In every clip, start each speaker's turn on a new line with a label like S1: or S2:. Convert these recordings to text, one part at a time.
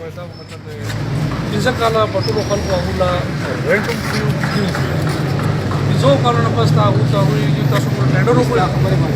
S1: Pinsan kala batu lokal ko hula random few news. Izo kala na pas ta huta hui kita semua random ko ya khabare mane.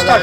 S1: start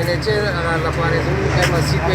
S2: NHA la pare tu kai masjid pe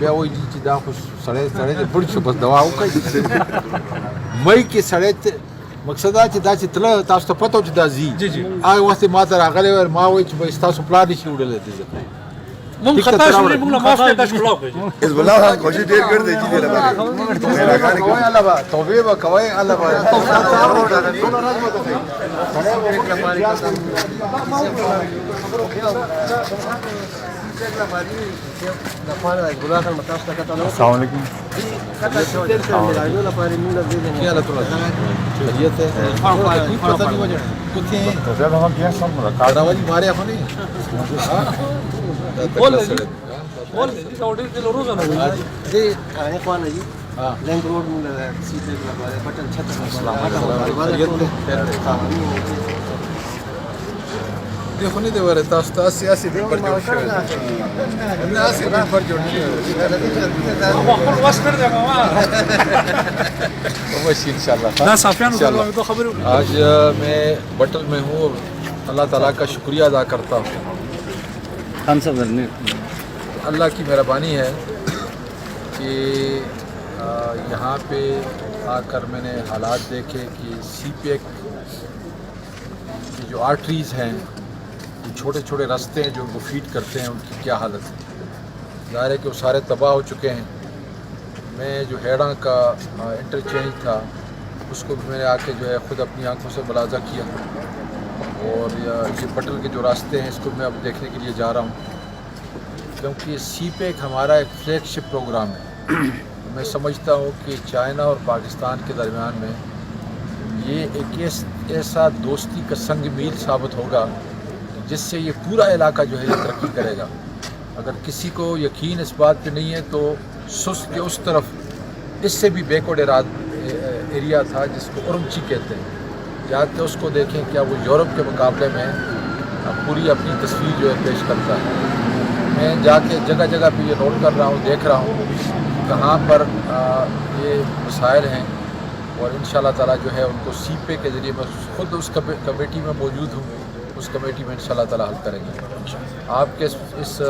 S3: بیا وایي چې دا خو سړی دې مړ شو بس دوا وکړي مې کې سړی مقصد دا چې تل تاسو ته پته و چې دا زی هغه وخت ما ته راغلی ور ما وایي چې به تاسو پلان شي وړل دي
S1: مون خطا شوی موږ معاف کړه تاسو خلاف
S4: حزب الله خان کوشش ډیر کړ دی چې له باندې
S3: کوي الله با توبه با کوي الله با
S4: السلام علیکم
S3: مارے اپنے
S1: بول جی توڑی دل روز نہ
S2: جی انے کون ہے جی لنک روڈ میں سیدھے بٹن 36
S3: دیکھو نہیں دے ورے تاسو سیاسی دے پر جوړ شوی نه سیاسی دے پر جوړ شوی
S1: خپل واس کړ دغه ما
S3: وشي انشاءاللہ
S1: دا صافیان کو خبر
S3: آج میں بٹل میں ہوں اور اللہ تعالیٰ کا شکریہ ادا کرتا ہوں
S2: ہم سب
S3: اللہ کی مہربانی ہے کہ یہاں پہ آ کر میں نے حالات دیکھے کہ سی پیک کی جو آرٹریز ہیں چھوٹے چھوٹے راستے ہیں جو ان کو فیڈ کرتے ہیں ان کی کیا حالت ہے ظاہر ہے کہ وہ سارے تباہ ہو چکے ہیں میں جو ہیڑا کا انٹرچینج تھا اس کو بھی میں نے آ کے جو ہے خود اپنی آنکھوں سے ملاحظہ کیا اور یہ بٹل کے جو راستے ہیں اس کو میں اب دیکھنے کے لیے جا رہا ہوں کیونکہ سی پیک ہمارا ایک فلیگ شپ پروگرام ہے میں سمجھتا ہوں کہ چائنا اور پاکستان کے درمیان میں یہ ایک ایسا دوستی کا سنگ میل ثابت ہوگا جس سے یہ پورا علاقہ جو ہے یہ ترقی کرے گا اگر کسی کو یقین اس بات پہ نہیں ہے تو سس کے اس طرف اس سے بھی بیکورڈ ایریا تھا جس کو اورمچی کہتے ہیں جا کے اس کو دیکھیں کیا وہ یورپ کے مقابلے میں پوری اپنی تصویر جو ہے پیش کرتا ہے میں جا کے جگہ جگہ پہ یہ نوٹ کر رہا ہوں دیکھ رہا ہوں کہاں پر یہ مسائل ہیں اور انشاءاللہ تعالیٰ جو ہے ان کو سی پے کے ذریعے میں خود اس کمیٹی میں موجود ہوں اس کمیٹی میں انشاءاللہ تعالیٰ حل کریں گے آپ کے اس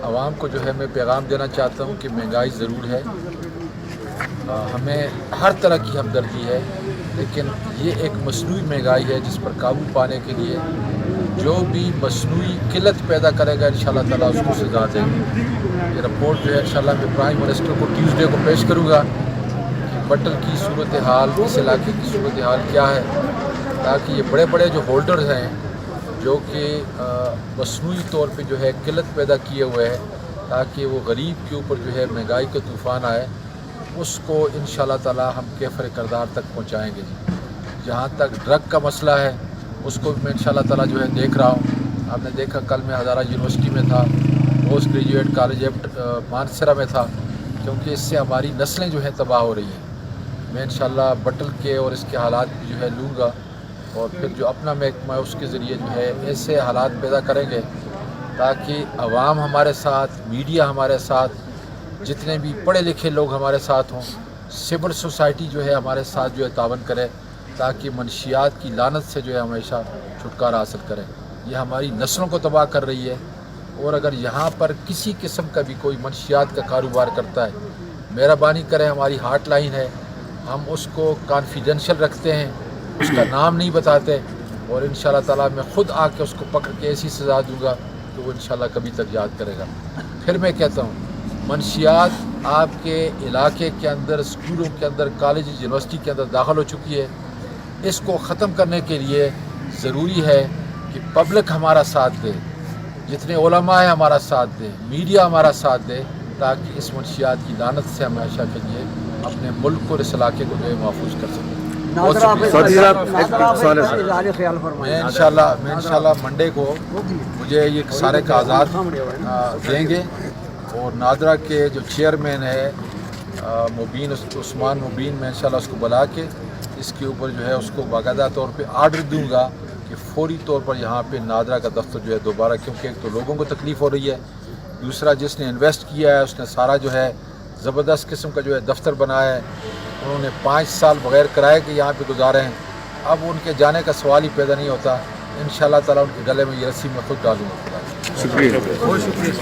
S3: عوام کو جو ہے میں پیغام دینا چاہتا ہوں کہ مہنگائی ضرور ہے ہمیں ہر طرح کی ہمدردی ہے لیکن یہ ایک مصنوعی مہنگائی ہے جس پر قابو پانے کے لیے جو بھی مصنوعی قلت پیدا کرے گا انشاءاللہ تعالیٰ اس کو سزا دیں گے یہ رپورٹ جو ہے انشاءاللہ میں پرائم منسٹر کو ٹیوزڈے کو پیش کروں گا کہ بٹل کی صورتحال اس علاقے کی صورتحال کیا ہے تاکہ یہ بڑے بڑے جو ہولڈرز ہیں جو کہ مصنوعی طور پہ جو ہے قلت پیدا کیے ہوئے ہیں تاکہ وہ غریب کے اوپر جو ہے مہنگائی کا طوفان آئے اس کو انشاءاللہ تعالیٰ ہم کیفر کردار تک پہنچائیں گے جی جہاں تک ڈرگ کا مسئلہ ہے اس کو میں انشاءاللہ تعالیٰ جو ہے دیکھ رہا ہوں آپ نے دیکھا کل میں ہزارہ یونیورسٹی میں تھا پوسٹ گریجویٹ کالج مانسرا میں تھا کیونکہ اس سے ہماری نسلیں جو ہیں تباہ ہو رہی ہیں میں انشاءاللہ بٹل کے اور اس کے حالات بھی جو ہے لوں گا اور پھر جو اپنا محکمہ ہے اس کے ذریعے جو ہے ایسے حالات پیدا کریں گے تاکہ عوام ہمارے ساتھ میڈیا ہمارے ساتھ جتنے بھی پڑھے لکھے لوگ ہمارے ساتھ ہوں سول سوسائٹی جو ہے ہمارے ساتھ جو ہے تعاون کرے تاکہ منشیات کی لعنت سے جو ہے ہمیشہ چھٹکارا حاصل کریں یہ ہماری نسلوں کو تباہ کر رہی ہے اور اگر یہاں پر کسی قسم کا بھی کوئی منشیات کا کاروبار کرتا ہے مہربانی کریں ہماری ہاٹ لائن ہے ہم اس کو کانفیڈینشیل رکھتے ہیں اس کا نام نہیں بتاتے، اور انشاءاللہ تعالیٰ میں خود آ کے اس کو پکڑ کے ایسی سزا دوں گا کہ وہ انشاءاللہ کبھی تک یاد کرے گا۔ پھر میں کہتا ہوں منشیات آپ کے علاقے کے اندر، اسکولوں کے اندر، کالج یونیورسٹی کے اندر داخل ہو چکی ہے۔ اس کو ختم کرنے کے لیے ضروری ہے کہ پبلک ہمارا ساتھ دے، جتنے علماء ہیں ہمارا ساتھ دیں، میڈیا ہمارا ساتھ دے، تاکہ اس منشیات کی لعنت سے ہمیشہ کے لیے اپنے ملک کو اور اس علاقے کو جو ہے محفوظ کر سکیں۔ بہت شکریہ۔ میں انشاءاللہ منڈے کو مجھے یہ سارے کاغذات دیں گے، اور نادرا کے جو چیئرمین ہے مبین عثمان مبین، میں انشاءاللہ اس کو بلا کے اس کے اوپر جو ہے اس کو باقاعدہ طور پہ آرڈر دوں گا کہ فوری طور پر یہاں پہ نادرا کا دفتر جو ہے دوبارہ، کیونکہ ایک تو لوگوں کو تکلیف ہو رہی ہے، دوسرا جس نے انویسٹ کیا ہے اس نے سارا جو ہے زبردست قسم کا جو ہے دفتر بنایا ہے، انہوں نے 5 سال بغیر کرائے کے یہاں پہ گزارے ہیں، اب ان کے جانے کا سوال ہی پیدا نہیں ہوتا۔ انشاءاللہ تعالیٰ ان کے گلے میں یہ رسی میں خود ڈالوں گا۔
S4: شکریہ،
S1: بہت شکریہ۔